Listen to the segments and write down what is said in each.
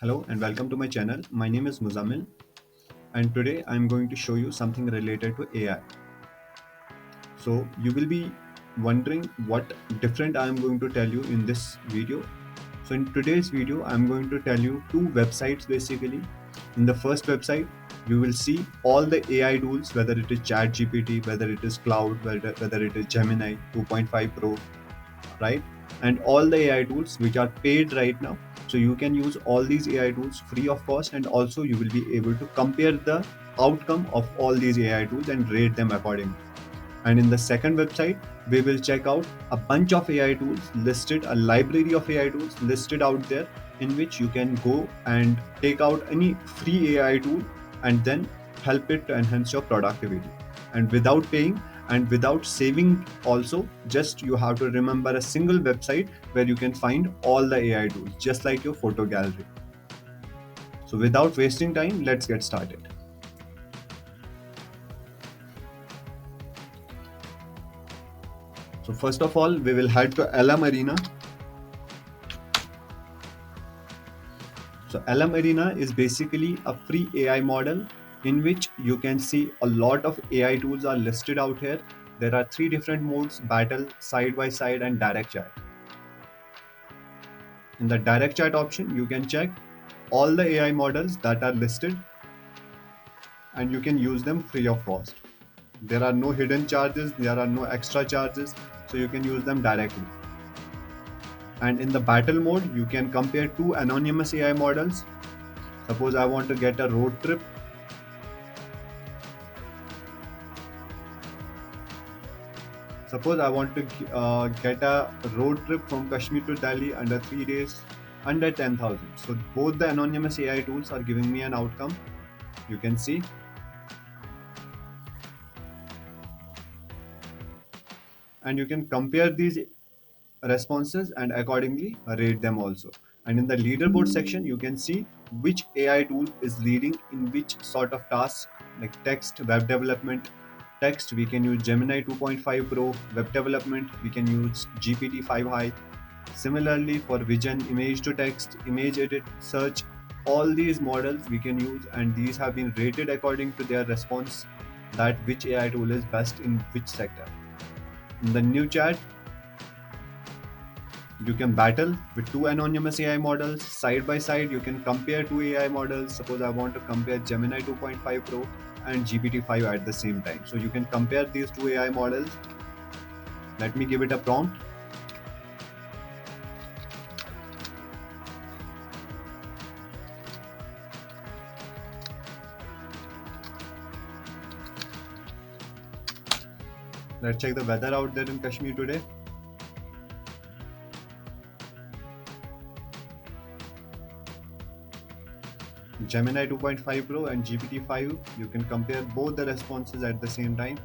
Hello and welcome to my channel. My name is Muzammil and today I'm going to show you something related to AI. So you will be wondering what different I'm going to tell you in this video. So in today's video, I'm going to tell you two websites basically. In the first website, you will see all the AI tools, whether it is ChatGPT, whether it is Claude, whether it is Gemini 2.5 Pro, right? And all the AI tools which are paid right now. So you can use all these AI tools free of cost, and also you will be able to compare the outcome of all these AI tools and rate them accordingly. And in the second website, we will check out a bunch of AI tools listed, a library of AI tools listed out there, in which you can go and take out any free AI tool and then help it to enhance your productivity. And without paying and without saving, also, just you have to remember a single website where you can find all the AI tools, just like your photo gallery. So, without wasting time, let's get started. So, first of all, we will head to LM Arena. So LM Arena is basically a free AI model in which you can see a lot of AI tools are listed out here. There are three different modes: battle, side by side, and direct chat. In the direct chat option, you can check all the AI models that are listed and you can use them free of cost. There are no hidden charges, there are no extra charges, so you can use them directly. And in the battle mode, you can compare two anonymous AI models. Suppose I want to get a road trip. Suppose I want to get a road trip from Kashmir to Delhi under 3 days, under 10,000. So both the anonymous AI tools are giving me an outcome. You can see, and you can compare these responses and accordingly rate them also. And in the leaderboard section, you can see which AI tool is leading in which sort of task, like text, web development. Text, we can use Gemini 2.5 Pro. Web development, we can use GPT-5 High. Similarly, for vision, image to text, image edit, search, all these models we can use, and these have been rated according to their response, that which AI tool is best in which sector. In the new chat, you can battle with two anonymous AI models side by side. You can compare two AI models. Suppose I want to compare Gemini 2.5 Pro and GPT-5 at the same time. So you can compare these two AI models. Let me give it a prompt. Let's check the weather out there in Kashmir today. Gemini 2.5 Pro and GPT-5, you can compare both the responses at the same time.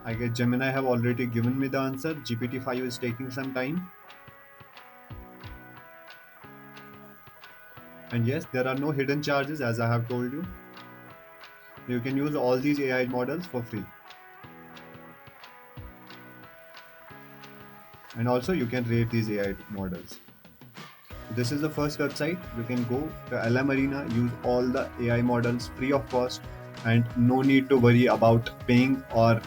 I guess Gemini have already given me the answer. GPT-5 is taking some time. And yes, there are no hidden charges, as I have told you. You can use all these AI models for free. And also you can rate these AI models. This is the first website. You can go to LM Arena, use all the AI models free of cost, and no need to worry about paying, or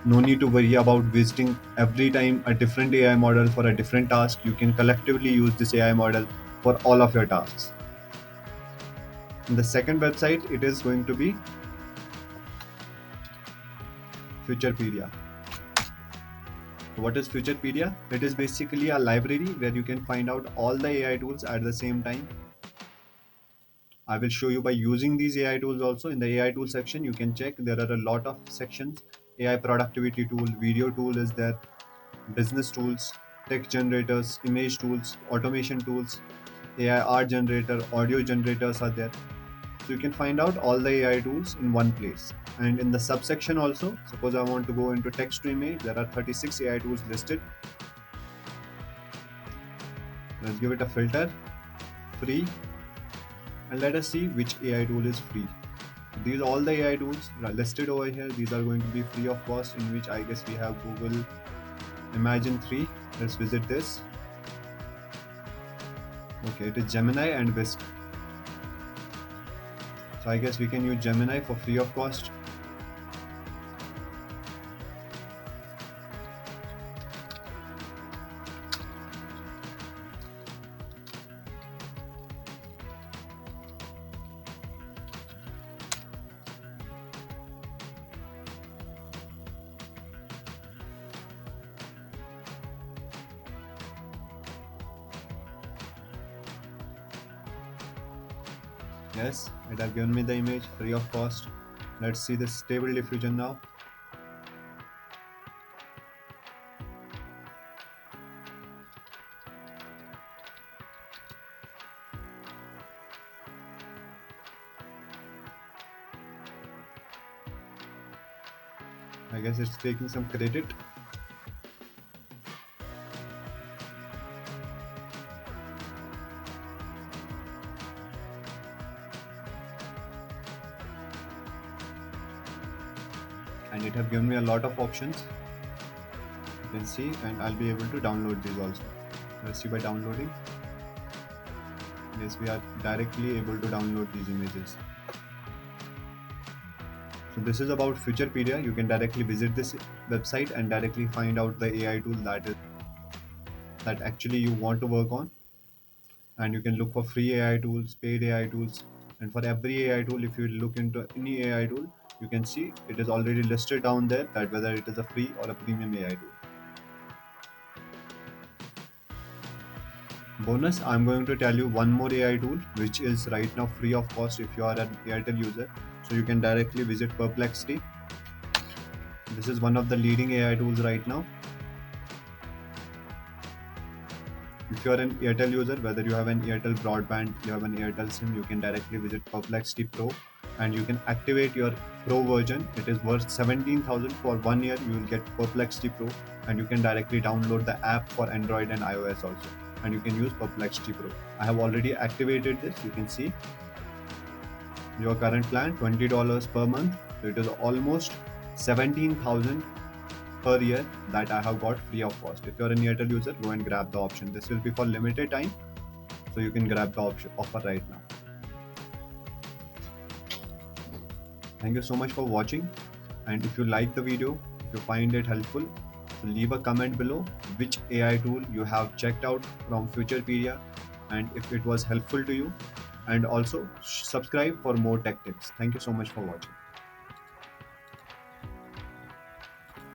no need to worry about visiting every time a different AI model for a different task. You can collectively use this AI model for all of your tasks. In the second website, it is going to be Futurepedia. What is Futurepedia? It is basically a library where you can find out all the AI tools at the same time. I will show you by using these AI tools also. In the AI tool section, you can check there are a lot of sections. AI productivity tool, video tool is there, business tools, text generators, image tools, automation tools, AI art generator, audio generators are there. So you can find out all the AI tools in one place. And in the subsection also, suppose I want to go into text to image, there are 36 AI tools listed. Let's give it a filter, free, and let us see which AI tool is free. These all the AI tools are listed over here. These are going to be free of cost, in which I guess we have Google Imagine 3. Let's visit this. Okay, it is Gemini and Whisk. So I guess we can use Gemini for free of cost. Yes, it has given me the image free of cost. Let's see the stable diffusion now. I guess it's taking some credit. And it have given me a lot of options. You can see, and I'll be able to download these also. Let's see by downloading. Yes, we are directly able to download these images. So this is about Futurepedia. You can directly visit this website and directly find out the AI tool that actually you want to work on. And you can look for free AI tools, paid AI tools, and for every AI tool, if you look into any AI tool, you can see it is already listed down there that whether it is a free or a premium AI tool. Bonus, I'm going to tell you one more AI tool which is right now free of cost if you are an Airtel user. So you can directly visit Perplexity. This is one of the leading AI tools right now. If you are an Airtel user, whether you have an Airtel broadband, you have an Airtel SIM, you can directly visit Perplexity Pro and you can activate your Pro version. It is worth 17,000 for 1 year. You will get Perplexity Pro and you can directly download the app for Android and iOS also. And you can use Perplexity Pro. I have already activated this. You can see your current plan $20 per month. So it is almost 17,000 per year that I have got free of cost. If you're an Airtel user, go and grab the option. This will be for limited time, so you can grab the option offer right now. Thank you so much for watching. And if you like the video, if you find it helpful, so leave a comment below which AI tool you have checked out from Futurepedia and if it was helpful to you. And also subscribe for more tech tips. Thank you so much for watching.